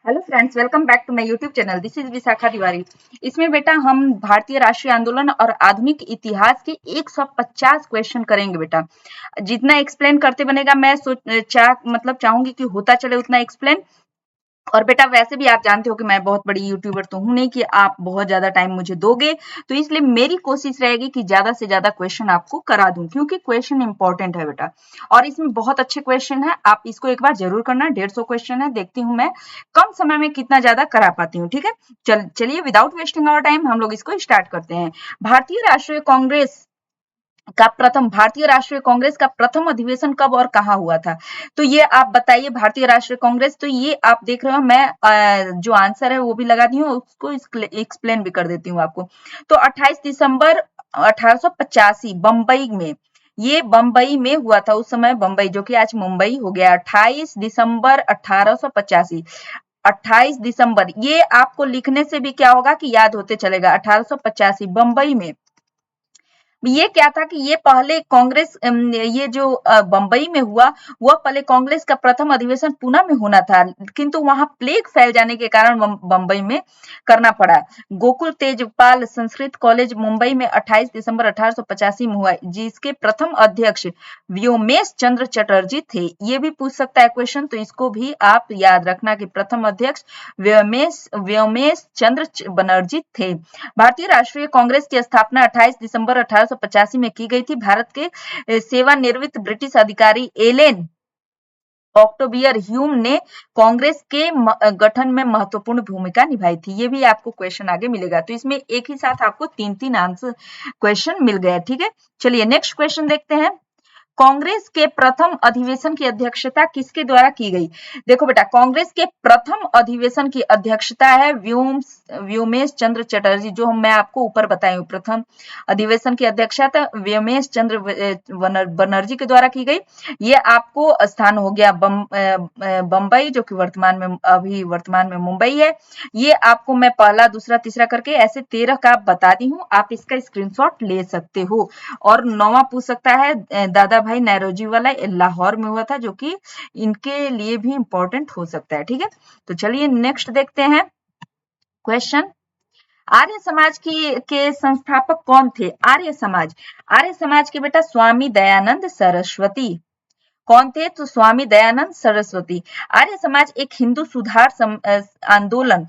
Hello friends, welcome back to my YouTube channel. This is Vishakha Tiwari. इसमें बेटा हम भारतीय राष्ट्रीय आंदोलन और आधुनिक इतिहास के 150 क्वेश्चन करेंगे बेटा। जितना एक्सप्लेन करते बनेगा मैं चाहूंगी कि होता चले उतना एक्सप्लेन। और बेटा वैसे भी आप जानते हो कि मैं बहुत बड़ी यूट्यूबर तो हूं नहीं कि आप बहुत ज्यादा टाइम मुझे दोगे, तो इसलिए मेरी कोशिश रहेगी कि ज्यादा से ज्यादा क्वेश्चन आपको करा दूं, क्योंकि क्वेश्चन इंपॉर्टेंट है बेटा। और इसमें बहुत अच्छे क्वेश्चन है, आप इसको एक बार जरूर करना। 150 क्वेश्चन है, देखती हूँ मैं कम समय में कितना ज्यादा करा पाती हूँ। ठीक है, चलिए विदाउट वेस्टिंग आवर टाइम हम लोग इसको स्टार्ट करते हैं। भारतीय राष्ट्रीय कांग्रेस का प्रथम अधिवेशन कब और कहाँ हुआ था? तो ये आप बताइए। भारतीय राष्ट्रीय कांग्रेस, तो ये आप देख रहे हो, मैं जो आंसर है वो भी लगा दी हूँ, उसको एक्सप्लेन भी कर देती हूँ आपको। तो 28 दिसंबर 1885 बंबई में, ये बंबई में हुआ था। उस समय बंबई, जो कि आज मुंबई हो गया। 28 दिसंबर 1885, 28 दिसंबर, ये आपको लिखने से भी क्या होगा कि याद होते चलेगा। 1885 बंबई में ये क्या था कि ये पहले कांग्रेस, ये जो बंबई में हुआ, वह पहले कांग्रेस का प्रथम अधिवेशन पुणे में होना था, किंतु वहां प्लेग फैल जाने के कारण बंबई में करना पड़ा। गोकुल तेजपाल संस्कृत कॉलेज मुंबई में 28 दिसंबर 1885 में हुआ, जिसके प्रथम अध्यक्ष व्योमेश चंद्र चटर्जी थे। ये भी पूछ सकता है क्वेश्चन, तो इसको भी आप याद रखना कि प्रथम अध्यक्ष व्योमेश चंद्र बनर्जी थे। भारतीय राष्ट्रीय कांग्रेस की स्थापना 28 दिसंबर 1885 में की गई थी। भारत के सेवानिवृत्त ब्रिटिश अधिकारी एलेन ऑक्टोबियर ह्यूम ने कांग्रेस के गठन में महत्वपूर्ण भूमिका निभाई थी। ये भी आपको क्वेश्चन आगे मिलेगा, तो इसमें एक ही साथ आपको 3-3 आंसर क्वेश्चन मिल गए। ठीक है, चलिए नेक्स्ट क्वेश्चन देखते हैं। कांग्रेस के प्रथम अधिवेशन की अध्यक्षता किसके द्वारा की गई? देखो बेटा, कांग्रेस के प्रथम अधिवेशन की अध्यक्षता है व्योमेश चंद्र चटर्जी, जो मैं आपको ऊपर बताई हूँ। प्रथम अधिवेशन की अध्यक्षता व्योमेश चंद्र बनर्जी के द्वारा की गई। ये आपको स्थान हो गया बंबई, जो कि वर्तमान में मुंबई है। ये आपको मैं पहला, दूसरा, तीसरा करके ऐसे 13 का बता दी हूँ, आप इसका स्क्रीनशॉट ले सकते हो। और 9वां पूछ सकता है दादा भाई नौरोजी वाला, लाहौर में हुआ था, जो कि इनके लिए भी इंपॉर्टेंट हो सकता है। ठीक है, तो चलिए नेक्स्ट देखते हैं क्वेश्चन। आर्य समाज के संस्थापक कौन थे? आर्य समाज के बेटा स्वामी दयानंद सरस्वती। कौन थे? तो स्वामी दयानंद सरस्वती। आर्य समाज एक हिंदू सुधार आंदोलन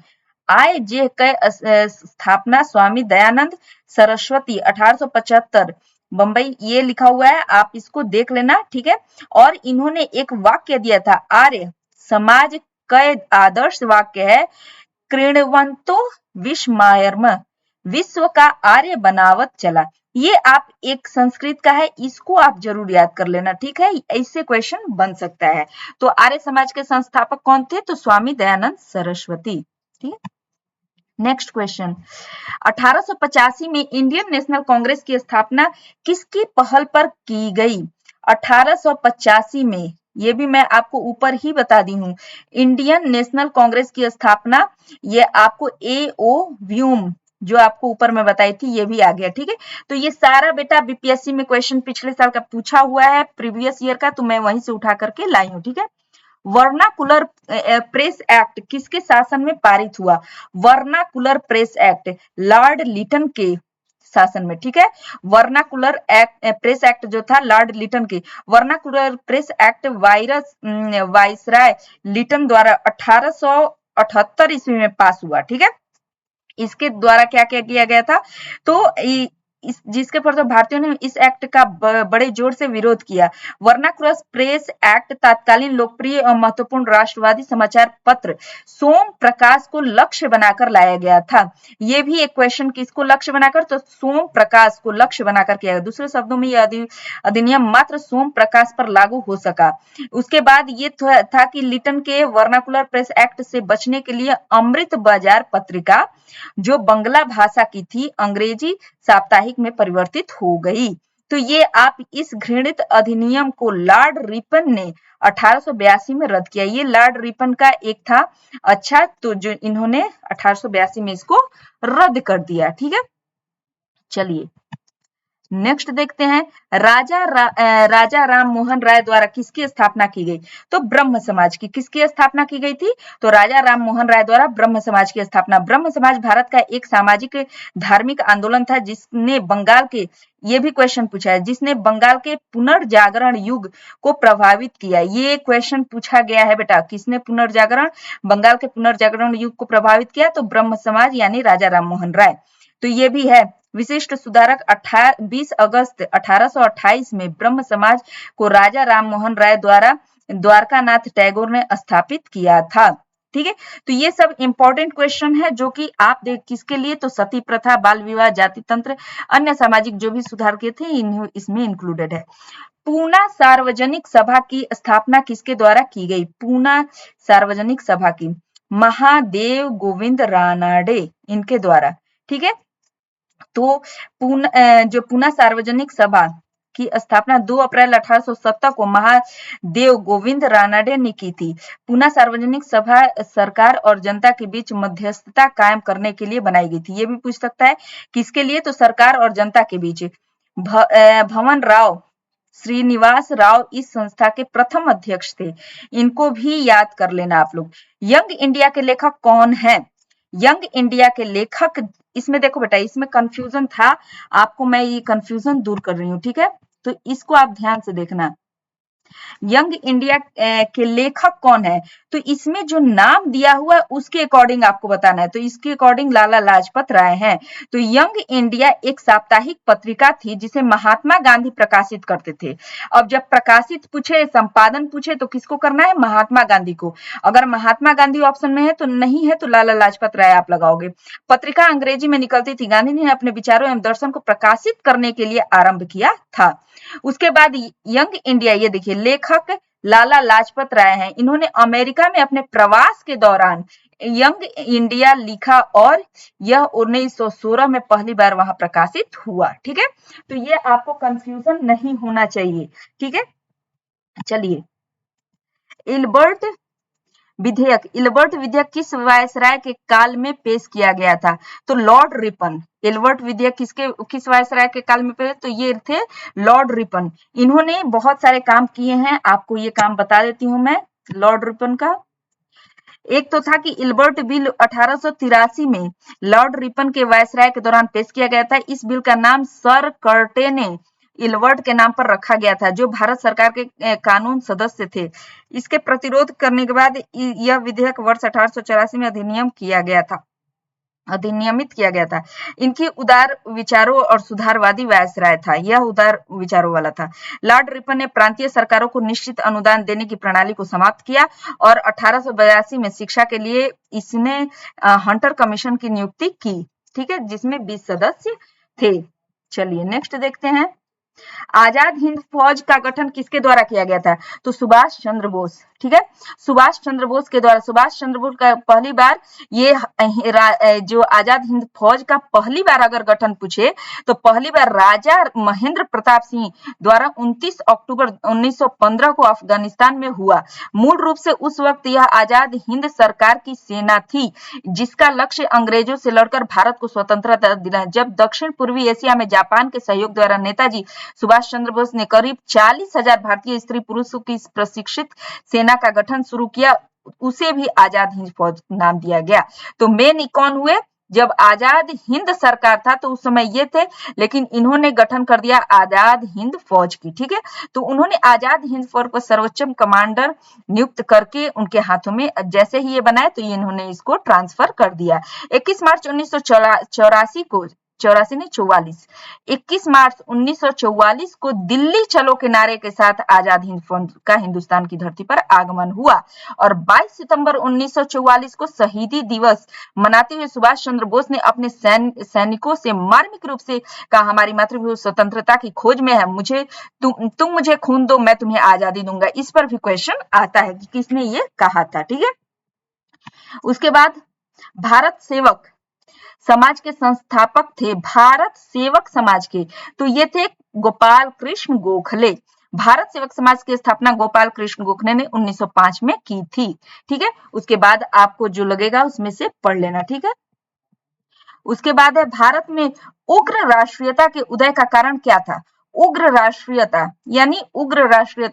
आय के स्थापना स्वामी दयानंद सरस्वती 1875 बंबई, ये लिखा हुआ है, आप इसको देख लेना। ठीक है, और इन्होंने एक वाक्य दिया था, आर्य समाज का आदर्श वाक्य है, कृण्वन्तो विस्मयर्म, विश्व का आर्य बनावत चला। ये आप एक संस्कृत का है, इसको आप जरूर याद कर लेना। ठीक है, ऐसे क्वेश्चन बन सकता है। तो आर्य समाज के संस्थापक कौन थे? तो स्वामी दयानंद सरस्वती। ठीक है, नेक्स्ट क्वेश्चन। 1885 में इंडियन नेशनल कांग्रेस की स्थापना किसकी पहल पर की गई? 1885 में, ये भी मैं आपको ऊपर ही बता दी हूँ, इंडियन नेशनल कांग्रेस की स्थापना, ये आपको ए.ओ. व्यूम, जो आपको ऊपर में बताई थी, ये भी आ गया। ठीक है, तो ये सारा बेटा बीपीएससी में क्वेश्चन पिछले साल का पूछा हुआ है, प्रीवियस ईयर का, तो मैं वहीं से उठा करके लाई हूँ। ठीक है, वर्नाकुलर प्रेस एक्ट किसके शासन में पारित हुआ? Vernacular Press Act Lord Lytton के शासन में। ठीक है, वर्नाकुलर प्रेस एक्ट जो था लॉर्ड लिटन के, Vernacular Press Act viceroy Lytton द्वारा 1878 ईस्वी में पास हुआ। ठीक है, इसके द्वारा क्या क्या किया गया था? तो जिसके पर तो भारतीयों ने इस एक्ट का बड़े जोर से विरोध किया। वर्नाकुलर प्रेस एक्ट तत्कालीन लोकप्रिय और महत्वपूर्ण राष्ट्रवादी समाचार पत्र सोम प्रकाश को लक्ष्य बनाकर लाया गया था। ये भी एक क्वेश्चन, किसको लक्ष्य बनाकर? तो सोम प्रकाश को लक्ष्य बनाकर किया गया। दूसरे शब्दों में यह अधिनियम मात्र सोम प्रकाश पर लागू हो सका। उसके बाद ये था कि लिटन के वर्नाकुलर प्रेस एक्ट से बचने के लिए अमृत बाजार पत्रिका, जो बंगला भाषा की थी, अंग्रेजी साप्ताहिक में परिवर्तित हो गई। तो ये आप इस घृणित अधिनियम को लॉर्ड रिपन ने 1882 में रद्द किया। ये लॉर्ड रिपन का एक था, अच्छा, तो जो इन्होंने 1882 में इसको रद्द कर दिया। ठीक है, चलिए नेक्स्ट देखते हैं राजा राम मोहन राय द्वारा किसकी स्थापना की गई? तो ब्रह्म समाज की। किसकी स्थापना की गई थी? तो राजा राम मोहन राय द्वारा ब्रह्म समाज की स्थापना। ब्रह्म समाज भारत का एक सामाजिक धार्मिक आंदोलन था जिसने बंगाल के, ये भी क्वेश्चन पूछा है, जिसने बंगाल के पुनर्जागरण युग को प्रभावित किया। ये क्वेश्चन पूछा गया है बेटा, किसने बंगाल के पुनर्जागरण युग को प्रभावित किया? तो ब्रह्म समाज यानी राजा राम मोहन राय। तो ये भी है। विशिष्ट सुधारक 20 अगस्त 1828 में ब्रह्म समाज को राजा राम मोहन राय द्वारा द्वारकानाथ टैगोर ने स्थापित किया था। ठीक है, तो ये सब इंपॉर्टेंट क्वेश्चन है जो कि आप देख किसके लिए, तो सती प्रथा, बाल विवाह, जाति तंत्र, अन्य सामाजिक जो भी सुधार किए थे इसमें इंक्लूडेड है। पूना सार्वजनिक सभा की स्थापना किसके द्वारा की गई? पूना सार्वजनिक सभा की महादेव गोविंद रानाडे इनके द्वारा। ठीक है, तो जो पूना सार्वजनिक सभा की स्थापना 2 अप्रैल 1870 को महादेव गोविंद रानाडे ने की थी। पूना सार्वजनिक सभा सरकार और जनता के बीच मध्यस्थता कायम करने के लिए बनाई गई थी। ये भी पूछ सकता है किसके लिए, तो सरकार और जनता के बीच। भवन राव श्रीनिवास राव इस संस्था के प्रथम अध्यक्ष थे। इनको भी याद कर लेना आप लोग। यंग इंडिया के लेखक कौन है? यंग इंडिया के लेखक, इसमें देखो बेटा, इसमें कंफ्यूजन था, आपको मैं ये कंफ्यूजन दूर कर रही हूँ। ठीक है, तो इसको आप ध्यान से देखना। यंग इंडिया के लेखक कौन है? तो इसमें जो नाम दिया हुआ है उसके अकॉर्डिंग आपको बताना है। तो इसके अकॉर्डिंग लाला लाजपत राय हैं। तो यंग इंडिया एक साप्ताहिक पत्रिका थी जिसे महात्मा गांधी प्रकाशित करते थे। अब जब प्रकाशित पूछे, संपादन पूछे, तो किसको करना है? महात्मा गांधी को। अगर महात्मा गांधी ऑप्शन में है तो नहीं है तो लाला लाजपत राय आप लगाओगे। पत्रिका अंग्रेजी में निकलती थी। गांधी ने अपने विचारों एवं दर्शन को प्रकाशित करने के लिए आरंभ किया था। उसके बाद यंग इंडिया, ये देखिए लेखक लाला लाजपत राय हैं। इन्होंने अमेरिका में अपने प्रवास के दौरान यंग इंडिया लिखा और यह 1916 में पहली बार वहां प्रकाशित हुआ। ठीक है, तो ये आपको कंफ्यूजन नहीं होना चाहिए। ठीक है, चलिए, इल्बर्ट विधेयक किस वायसराय के काल में पेश किया गया था? तो लॉर्ड रिपन। इल्बर्ट विधेयक किस वायसराय के काल में पेश? तो ये थे लॉर्ड रिपन। इन्होंने बहुत सारे काम किए हैं, आपको ये काम बता देती हूं मैं लॉर्ड रिपन का। एक तो था कि इल्बर्ट बिल 1883 में लॉर्ड रिपन के वायसराय के दौरान पेश किया गया था। इस बिल का नाम सर कर्टे ने इल्बर्ट के नाम पर रखा गया था, जो भारत सरकार के कानून सदस्य थे। इसके प्रतिरोध करने के बाद यह विधेयक वर्ष 1884 में अधिनियमित किया गया था। इनकी उदार विचारों और सुधारवादी वायसराय था, यह उदार विचारों वाला था। लॉर्ड रिपन ने प्रांतीय सरकारों को निश्चित अनुदान देने की प्रणाली को समाप्त किया और 1882 में शिक्षा के लिए इसने हंटर कमीशन की नियुक्ति की। ठीक है, जिसमें 20 सदस्य थे। चलिए नेक्स्ट देखते हैं। आजाद हिंद फौज का गठन किसके द्वारा किया गया था? तो सुभाष चंद्र बोस। ठीक है, सुभाष चंद्र बोस के द्वारा। सुभाष चंद्र बोस का पहली बार ये जो आजाद हिंद फौज का पहली बार अगर गठन पूछे तो पहली बार राजा महेंद्र प्रताप सिंह द्वारा 29 अक्टूबर 1915 को अफगानिस्तान में हुआ। मूल रूप से उस वक्त यह आजाद हिंद सरकार की सेना थी जिसका लक्ष्य अंग्रेजों से लड़कर भारत को स्वतंत्रता दिलाना। जब दक्षिण पूर्वी एशिया में जापान के सहयोग द्वारा नेताजी सुभाष चंद्र बोस ने करीब 40,000 भारतीय स्त्री पुरुषों की प्रशिक्षित सेना का गठन शुरू किया, उसे भी आजाद हिंद फौज नाम दिया गया। तो मेन कौन हुए? जब आजाद हिंद सरकार था तो उस समय ये थे, लेकिन इन्होंने गठन कर दिया आजाद हिंद फौज की। ठीक है, तो उन्होंने आजाद हिंद फौज को सर्वोच्च कमांडर नियुक्त करके उनके हाथों में जैसे ही ये बनाए तो इन्होंने इसको ट्रांसफर कर दिया। 21 मार्च 1944 को दिल्ली चलो के नारे के साथ आजाद हिंद फौज का हिंदुस्तान की धरती पर आगमन हुआ और 22 सितंबर 1944 को शहीदी दिवस मनाते हुए सुभाष चंद्र बोस ने अपने सैनिकों से मार्मिक रूप से कहा, हमारी मातृभूमि स्वतंत्रता की खोज में है, तुम मुझे खून दो, मैं तुम्हें आजादी दूंगा। इस पर भी क्वेश्चन आता है कि किसने ये कहा था। ठीक है, उसके बाद भारत सेवक समाज के संस्थापक थे। भारत सेवक समाज के तो ये थे गोपाल कृष्ण गोखले। भारत सेवक समाज की स्थापना गोपाल कृष्ण गोखले ने 1905 में की थी। ठीक है, उसके बाद आपको जो लगेगा उसमें से पढ़ लेना। ठीक है, उसके बाद है भारत में उग्र राष्ट्रीयता के उदय का कारण क्या था? उग्र राष्ट्रीयता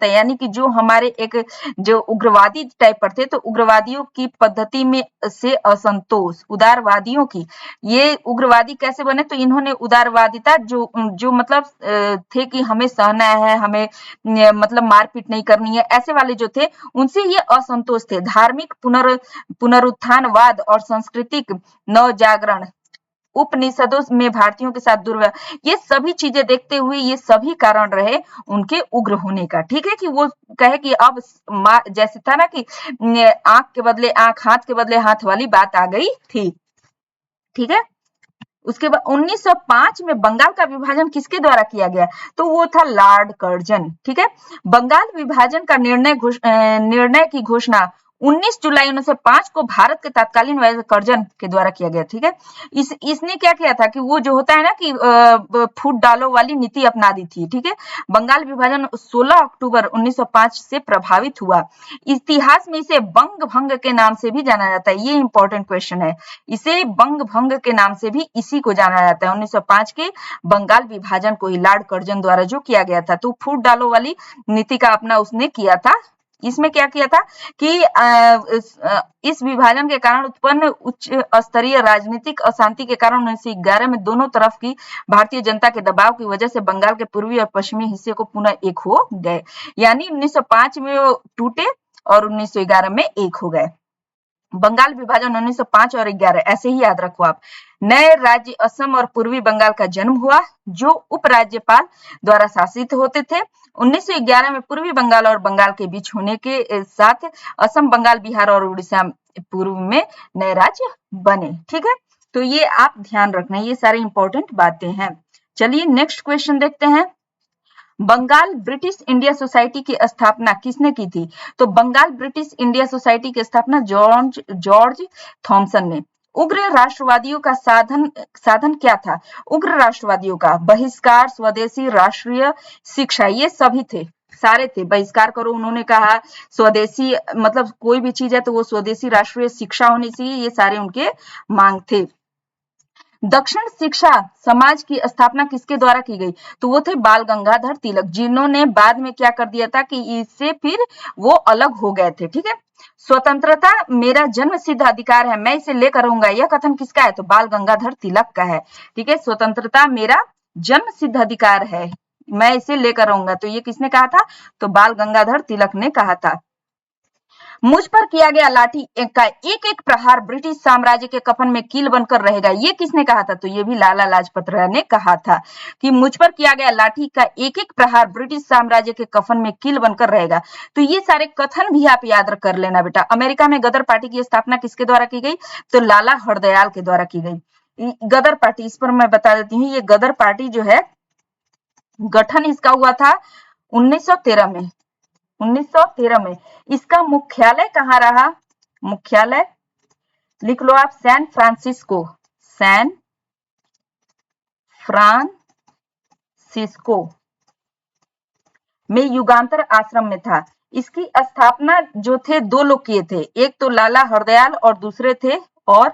यानी कि जो हमारे एक जो उग्रवादी टाइप पर थे, तो उग्रवादियों की पद्धति में से असंतोष, उदारवादियों की, ये उग्रवादी कैसे बने? तो इन्होंने उदारवादिता जो जो मतलब थे कि हमें सहना है, हमें मतलब मारपीट नहीं करनी है, ऐसे वाले जो थे उनसे ये असंतोष थे। धार्मिक पुनरुत्थानवाद और सांस्कृतिक नवजागरण, उपनिषदों में भारतीयों के साथ दुर्व्यवहार, ये सभी चीजें देखते हुए ये सभी कारण रहे उनके उग्र होने का। ठीक है, कि वो कहे कि अब जैसे था ना कि आंख के बदले आंख, हाथ के बदले हाथ वाली बात आ गई थी। ठीक है, उसके बाद 1905 में बंगाल का विभाजन किसके द्वारा किया गया? तो वो था लॉर्ड कर्जन। ठीक है, बंगाल विभाजन का निर्णय की घोषणा 19 जुलाई 1905 को भारत के तत्कालीन वायसराय कर्जन के द्वारा किया गया। ठीक है, इसने क्या किया था कि वो जो होता है ना कि फूट डालो वाली नीति अपना दी थी। ठीक है, बंगाल विभाजन 16 अक्टूबर 1905 से प्रभावित हुआ। इतिहास में इसे बंग भंग के नाम से भी जाना जाता है। ये इंपॉर्टेंट क्वेश्चन है, इसे बंग भंग के नाम से भी इसी को जाना जाता है। 1905 के बंगाल विभाजन को ही लॉर्ड कर्जन द्वारा जो किया गया था, तो फूट डालो वाली नीति का अपना उसने किया था। इसमें क्या किया था कि इस विभाजन के कारण उत्पन्न उच्च स्तरीय राजनीतिक अशांति के कारण 1911 में दोनों तरफ की भारतीय जनता के दबाव की वजह से बंगाल के पूर्वी और पश्चिमी हिस्से को पुनः एक हो गए। यानी 1905 में वो टूटे और 1911 में एक हो गए। बंगाल विभाजन 1905 और 11 ऐसे ही याद रखो आप। नए राज्य असम और पूर्वी बंगाल का जन्म हुआ जो उपराज्यपाल द्वारा शासित होते थे। 1911 में पूर्वी बंगाल और बंगाल के बीच होने के साथ असम, बंगाल, बिहार और उड़ीसा पूर्व में नए राज्य बने। ठीक है, तो ये आप ध्यान रखना, ये सारी इंपॉर्टेंट बातें हैं। चलिए नेक्स्ट क्वेश्चन देखते हैं। बंगाल ब्रिटिश इंडिया सोसाइटी की स्थापना किसने की थी? तो बंगाल ब्रिटिश इंडिया सोसाइटी की स्थापना जॉर्ज थॉमसन ने। उग्र राष्ट्रवादियों का साधन क्या था? उग्र राष्ट्रवादियों का बहिष्कार, स्वदेशी, राष्ट्रीय शिक्षा, ये सभी थे, सारे थे। बहिष्कार करो उन्होंने कहा, स्वदेशी मतलब कोई भी चीज है तो वो स्वदेशी, राष्ट्रीय शिक्षा होनी चाहिए, ये सारे उनके मांग थे। दक्षिण शिक्षा समाज की स्थापना किसके द्वारा की गई? तो वो थे बाल गंगाधर तिलक, जिन्होंने बाद में क्या कर दिया था कि इससे फिर वो अलग हो गए थे। ठीक है, स्वतंत्रता मेरा जन्म सिद्ध अधिकार है, मैं इसे लेकर रहूंगा, यह कथन किसका है? तो बाल गंगाधर तिलक का है। ठीक है, स्वतंत्रता मेरा जन्म सिद्ध अधिकार है, मैं इसे लेकर रहूंगा, तो ये किसने कहा था? तो बाल गंगाधर तिलक ने कहा था। मुझ पर किया गया लाठी का एक एक प्रहार ब्रिटिश साम्राज्य के कफन में कील बनकर रहेगा, ये किसने कहा था? तो ये भी लाला लाजपत राय ने कहा था कि मुझ पर किया गया लाठी का एक एक प्रहार ब्रिटिश साम्राज्य के कफन में कील बनकर रहेगा। तो ये सारे कथन भी आप याद कर लेना बेटा। अमेरिका में गदर पार्टी की स्थापना किसके द्वारा की गई? तो लाला हरदयाल के द्वारा की गई। गदर पार्टी, इस पर मैं बता देती हूँ, ये गदर पार्टी जो है गठन इसका हुआ था 1913 में। 1913 में इसका मुख्यालय कहाँ रहा? मुख्यालय लिख लो आप, सैन फ्रांसिस्को, सैन फ्रांसिस्को में युगांतर आश्रम में था। इसकी स्थापना जो थे दो लोग किए थे, एक तो लाला हरदयाल और दूसरे थे, और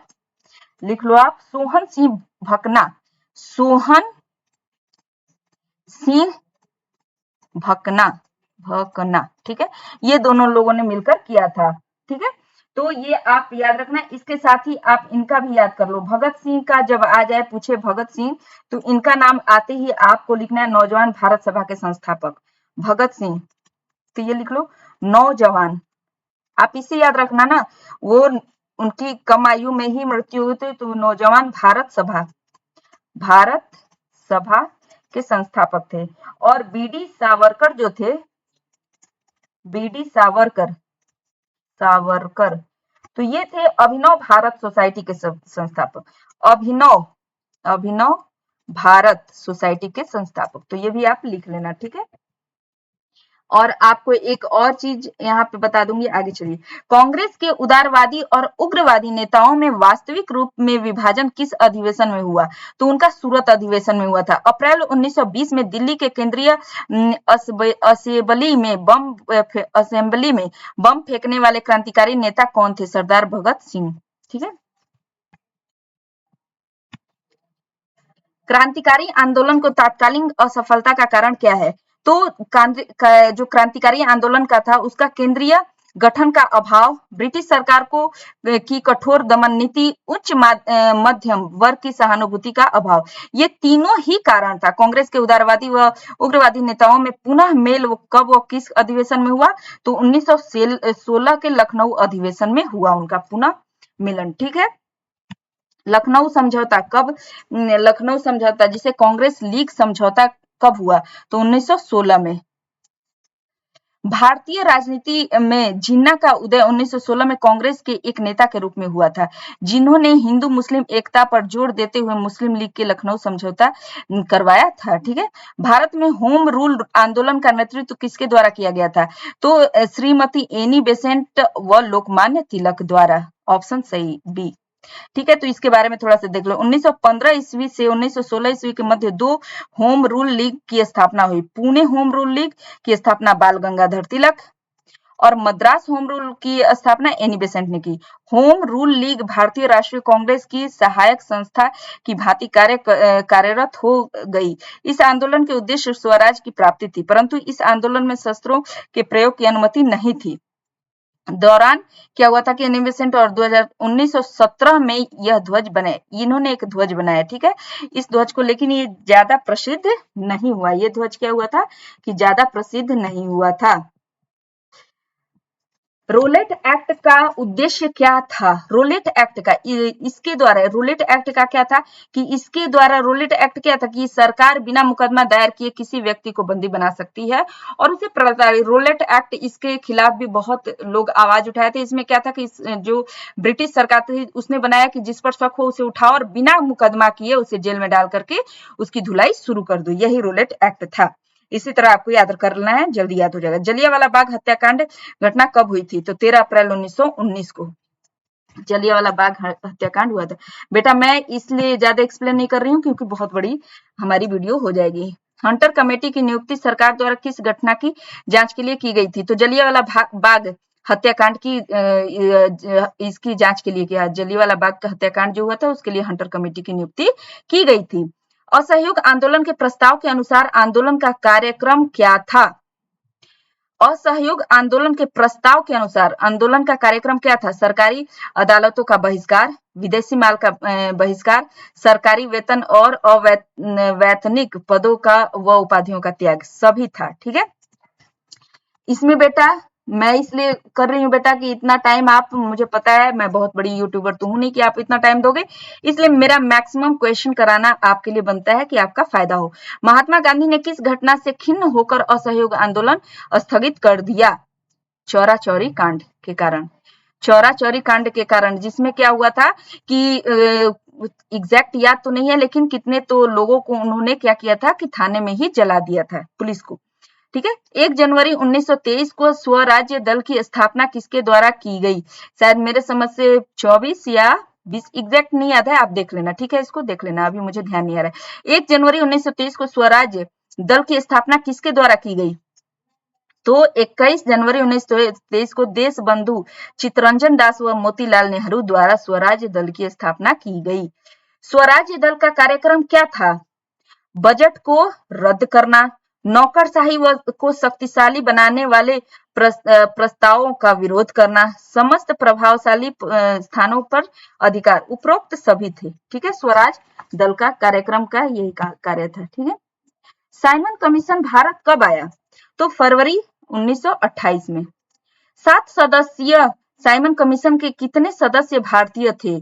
लिख लो आप, सोहन सिंह भकना, सोहन सिंह भकना, भकना। ठीक है, ये दोनों लोगों ने मिलकर किया था। ठीक है, तो ये आप याद रखना। इसके साथ ही आप इनका भी याद कर लो। भगत सिंह का जब आ जाए पूछे भगत सिंह, तो इनका नाम आते ही आपको लिखना है नौजवान भारत सभा के संस्थापक भगत सिंह। तो ये लिख लो नौजवान, आप इसे याद रखना ना, वो उनकी कम आयु में ही मृत्यु हुई थी, तो नौजवान भारत सभा, भारत सभा के संस्थापक थे। और बीडी सावरकर जो थे, बीडी सावरकर, सावरकर, तो ये थे अभिनव भारत सोसाइटी के संस्थापक, अभिनव, अभिनव भारत सोसाइटी के संस्थापक। तो ये भी आप लिख लेना। ठीक है, और आपको एक और चीज यहाँ पे बता दूंगी, आगे चलिए। कांग्रेस के उदारवादी और उग्रवादी नेताओं में वास्तविक रूप में विभाजन किस अधिवेशन में हुआ? तो उनका सूरत अधिवेशन में हुआ था। अप्रैल 1920 में दिल्ली के केंद्रीय असेंबली में बम फेंकने वाले क्रांतिकारी नेता कौन थे? सरदार भगत सिंह। ठीक है, क्रांतिकारी आंदोलन को तात्कालिक असफलता का कारण क्या है? तो जो क्रांतिकारी आंदोलन का था उसका केंद्रीय गठन का अभाव, ब्रिटिश सरकार को की कठोर दमन नीति, उच्च मध्यम वर्ग की सहानुभूति का अभाव, ये तीनों ही कारण था। कांग्रेस के उदारवादी व उग्रवादी नेताओं में पुनः मेल कब व किस अधिवेशन में हुआ? तो 1916 के लखनऊ अधिवेशन में हुआ उनका पुनः मिलन। ठीक है, लखनऊ समझौता कब? लखनऊ समझौता जिसे कांग्रेस लीग समझौता कब हुआ? तो 1916 में। भारतीय राजनीति में जिन्ना का उदय 1916 में कांग्रेस के एक नेता के रूप में हुआ था, जिन्होंने हिंदू मुस्लिम एकता पर जोर देते हुए मुस्लिम लीग के लखनऊ समझौता करवाया था। ठीक है, भारत में होम रूल आंदोलन का नेतृत्व किसके द्वारा किया गया था? तो श्रीमती एनी बेसेंट व लोकमान्य तिलक द्वारा। ऑप्शन सही बी। ठीक है, तो इसके बारे में थोड़ा सा देख लो। 1915 ईस्वी से 1916 ईस्वी के मध्य दो होम रूल लीग की स्थापना हुई। पुणे होम रूल लीग की स्थापना बाल गंगाधर तिलक और मद्रास होम रूल की स्थापना एनी बेसेंट ने की। होम रूल लीग भारतीय राष्ट्रीय कांग्रेस की सहायक संस्था की भांति कार्यरत हो गई। इस आंदोलन के उद्देश्य स्वराज की प्राप्ति थी, परंतु इस आंदोलन में शस्त्रों के प्रयोग की अनुमति नहीं थी। दौरान क्या हुआ था कि एनी बेसेंट और 1917 में यह ध्वज बने, इन्होंने एक ध्वज बनाया। ठीक है, इस ध्वज को, लेकिन ये ज्यादा प्रसिद्ध नहीं हुआ। ये ध्वज क्या हुआ था कि ज्यादा प्रसिद्ध नहीं हुआ था। रोलेट एक्ट का उद्देश्य क्या था? रोलेट एक्ट का, इसके द्वारा रोलेट एक्ट का क्या था कि इसके द्वारा रोलेट एक्ट क्या था कि सरकार बिना मुकदमा दायर किए किसी व्यक्ति को बंदी बना सकती है और उसे प्रताड़ित। रोलेट एक्ट, इसके खिलाफ भी बहुत लोग आवाज उठाए थे। इसमें क्या था कि जो ब्रिटिश सरकार थी उसने बनाया कि जिस पर शक हो उसे उठाओ और बिना मुकदमा किए उसे जेल में डाल करके उसकी धुलाई शुरू कर दो। यही रोलेट एक्ट था। इसी तरह आपको याद करना है, जल्दी याद हो जाएगा। जलियांवाला बाग हत्याकांड घटना कब हुई थी? तो 13 अप्रैल 1919 को जलियांवाला बाग हत्याकांड हुआ था। बेटा मैं इसलिए ज्यादा एक्सप्लेन नहीं कर रही हूँ क्योंकि बहुत बड़ी हमारी वीडियो हो जाएगी। हंटर कमेटी की नियुक्ति सरकार द्वारा किस घटना की जांच के लिए की गई थी? तो जलियांवाला बाग हत्याकांड की इसकी जांच के लिए किया। जलियांवाला बाग का हत्याकांड जो हुआ था उसके लिए हंटर कमेटी की नियुक्ति की गई थी। असहयोग आंदोलन के प्रस्ताव के अनुसार आंदोलन का कार्यक्रम क्या था? असहयोग आंदोलन के प्रस्ताव के अनुसार आंदोलन का कार्यक्रम क्या था? सरकारी अदालतों का बहिष्कार, विदेशी माल का बहिष्कार, सरकारी वेतन और अवैतनिक पदों का व उपाधियों का त्याग, सभी था। ठीक है, इसमें बेटा मैं इसलिए कर रही हूँ बेटा कि इतना टाइम आप, मुझे पता है मैं बहुत बड़ी यूट्यूबर तो हूं नहीं कि आप इतना टाइम दोगे, इसलिए मेरा मैक्सिमम क्वेश्चन कराना आपके लिए बनता है कि आपका फायदा हो। महात्मा गांधी ने किस घटना से खिन्न होकर असहयोग आंदोलन स्थगित कर दिया? चौरा चौरी कांड के कारण। चौरा चौरी कांड के कारण, जिसमें क्या हुआ था कि एग्जैक्ट याद तो नहीं है लेकिन कितने तो लोगों को उन्होंने क्या किया था कि थाने में ही जला दिया था, पुलिस को। ठीक है, 1 जनवरी 1923 को स्वराज्य दल की स्थापना किसके द्वारा की गई? शायद मेरे समझ से 24 या 20, एग्जैक्ट नहीं याद है, आप देख लेना। ठीक है, इसको देख लेना, अभी मुझे ध्यान नहीं आ रहा है। 1 जनवरी 1923 को स्वराज्य दल की स्थापना किसके द्वारा की गई? तो 21 जनवरी 1923 को देश बंधु चित्तरंजन दास व मोतीलाल नेहरू द्वारा स्वराज्य दल की स्थापना की गई। स्वराज्य दल का कार्यक्रम क्या था? बजट को रद्द करना, नौकरशाही को शक्तिशाली बनाने वाले प्रस्तावों का विरोध करना, समस्त प्रभावशाली स्थानों पर अधिकार, उपरोक्त सभी थे। ठीक है, स्वराज दल का कार्यक्रम का यही कार्य था। ठीक है, साइमन कमीशन भारत कब आया? तो फरवरी 1928 में। 7 सदस्यीय साइमन कमीशन के कितने सदस्य भारतीय थे?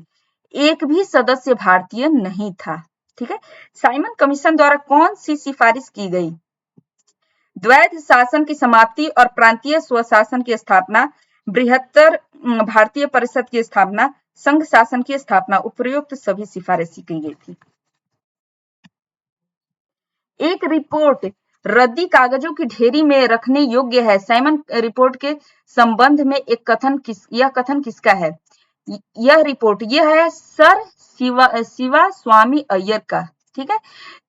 एक भी सदस्य भारतीय नहीं था। ठीक है, साइमन कमीशन द्वारा कौन सी सिफारिश की गई? द्वैध शासन की समाप्ति और प्रांतीय स्वशासन की स्थापना, बृहत्तर भारतीय परिषद की स्थापना, संघ शासन की स्थापना, उपयुक्त सभी सिफारिशें की गई थी। एक रिपोर्ट रद्दी कागजों की ढेरी में रखने योग्य है। साइमन रिपोर्ट के संबंध में एक कथन यह कथन किसका है? यह रिपोर्ट यह है सर शिवा स्वामी अय्यर का। ठीक है,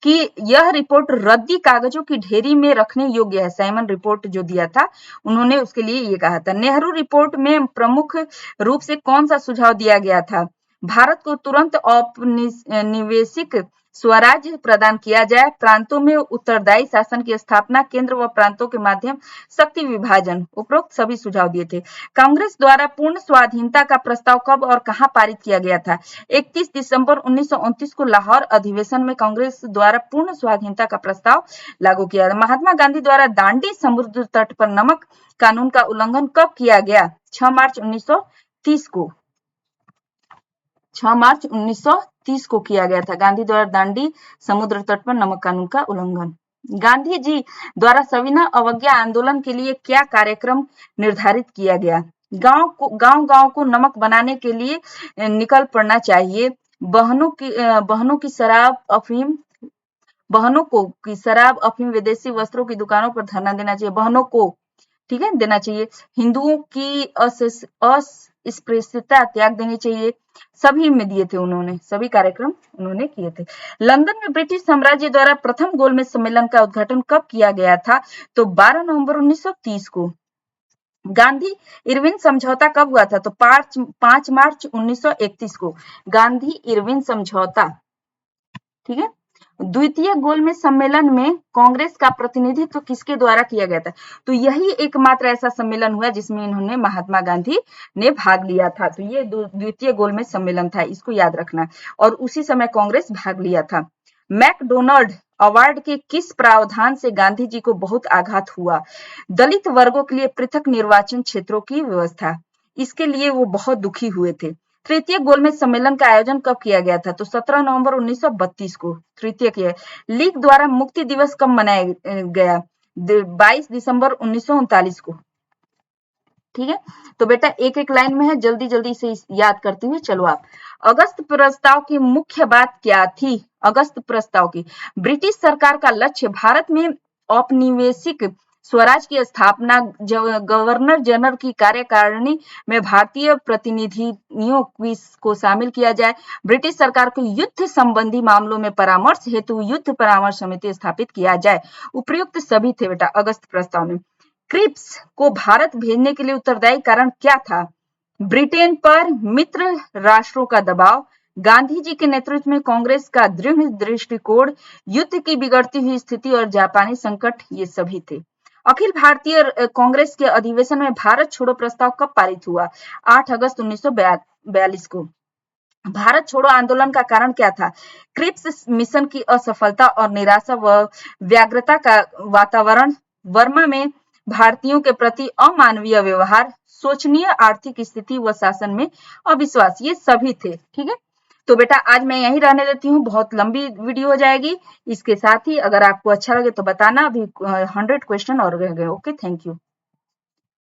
कि यह रिपोर्ट रद्दी कागजों की ढेरी में रखने योग्य है। साइमन रिपोर्ट जो दिया था उन्होंने उसके लिए ये कहा था। नेहरू रिपोर्ट में प्रमुख रूप से कौन सा सुझाव दिया गया था? भारत को तुरंत औपनिवेशिक स्वराज्य प्रदान किया जाए, प्रांतों में उत्तरदायी शासन की स्थापना, केंद्र व प्रांतों के माध्यम शक्ति विभाजन, उपरोक्त सभी सुझाव दिए थे। कांग्रेस द्वारा पूर्ण स्वाधीनता का प्रस्ताव कब और कहां पारित किया गया था? 31 दिसंबर 1929 को लाहौर अधिवेशन में कांग्रेस द्वारा पूर्ण स्वाधीनता का प्रस्ताव लागू किया। महात्मा गांधी द्वारा दांडी समुद्र तट पर नमक कानून का उल्लंघन कब किया गया? 6 मार्च 1930 को। 6 मार्च 1930 को किया गया था गांधी द्वारा दांडी समुद्र तट पर नमक कानून का उल्लंघन। गांधी जी द्वारा सविनय अवज्ञा आंदोलन के लिए क्या कार्यक्रम निर्धारित किया गया? गांव को नमक बनाने के लिए निकल पड़ना चाहिए। बहनों की शराब अफीम विदेशी वस्त्रों की दुकानों पर धरना देना चाहिए। बहनों को, ठीक है, देना चाहिए। हिंदुओं की अस्पृश्यता त्याग देनी चाहिए। सभी में दिए थे उन्होंने, सभी कार्यक्रम उन्होंने किए थे। लंदन में ब्रिटिश साम्राज्य द्वारा प्रथम गोलमेज सम्मेलन का उद्घाटन कब किया गया था? तो 12 नवंबर 1930 को। गांधी इरविन समझौता कब हुआ था? तो 5 मार्च 1931 को गांधी इरविन समझौता, ठीक है। द्वितीय गोलमेज सम्मेलन में कांग्रेस का प्रतिनिधित्व किसके द्वारा किया गया था? तो यही एकमात्र ऐसा सम्मेलन हुआ जिसमें इन्होंने महात्मा गांधी ने भाग लिया था। तो ये द्वितीय गोलमेज सम्मेलन था, इसको याद रखना। और उसी समय कांग्रेस भाग लिया था। मैकडोनाल्ड अवार्ड के किस प्रावधान से गांधी जी को बहुत आघात हुआ? दलित वर्गों के लिए पृथक निर्वाचन क्षेत्रों की व्यवस्था, इसके लिए वो बहुत दुखी हुए थे। तृतीय गोलमेज सम्मेलन का आयोजन कब किया गया था? तो 17 नवंबर 1932 को तृतीय किया। लीग द्वारा मुक्ति दिवस कब मनाया गया? 22 दिसंबर 1939 को, ठीक है। तो बेटा एक एक लाइन में है, जल्दी जल्दी से याद करते हुए चलो आप। अगस्त प्रस्ताव की मुख्य बात क्या थी? अगस्त प्रस्ताव की ब्रिटिश सरकार का लक्ष्य भारत में औपनिवेशिक स्वराज की स्थापना, गवर्नर जनरल की कार्यकारिणी में भारतीय प्रतिनिधियों को शामिल किया जाए, ब्रिटिश सरकार को युद्ध संबंधी मामलों में परामर्श हेतु युद्ध परामर्श समिति स्थापित किया जाए। उपयुक्त सभी थे बेटा अगस्त प्रस्ताव में। क्रिप्स को भारत भेजने के लिए उत्तरदायी कारण क्या था? ब्रिटेन पर मित्र राष्ट्रों का दबाव, गांधी जी के नेतृत्व में कांग्रेस का दृढ़ दृष्टिकोण, युद्ध की बिगड़ती हुई स्थिति और जापानी संकट, ये सभी थे। अखिल भारतीय कांग्रेस के अधिवेशन में भारत छोड़ो प्रस्ताव कब पारित हुआ? 8 अगस्त 1942 को। भारत छोड़ो आंदोलन का कारण क्या था? क्रिप्स मिशन की असफलता और निराशा व व्यग्रता का वातावरण, बर्मा में भारतीयों के प्रति अमानवीय व्यवहार, शोचनीय आर्थिक स्थिति व शासन में अविश्वास, ये सभी थे। ठीक है, तो बेटा आज मैं यहीं रहने देती हूँ, बहुत लंबी वीडियो हो जाएगी। इसके साथ ही अगर आपको अच्छा लगे तो बताना, अभी 100 क्वेश्चन और रह गए। Okay, thank you.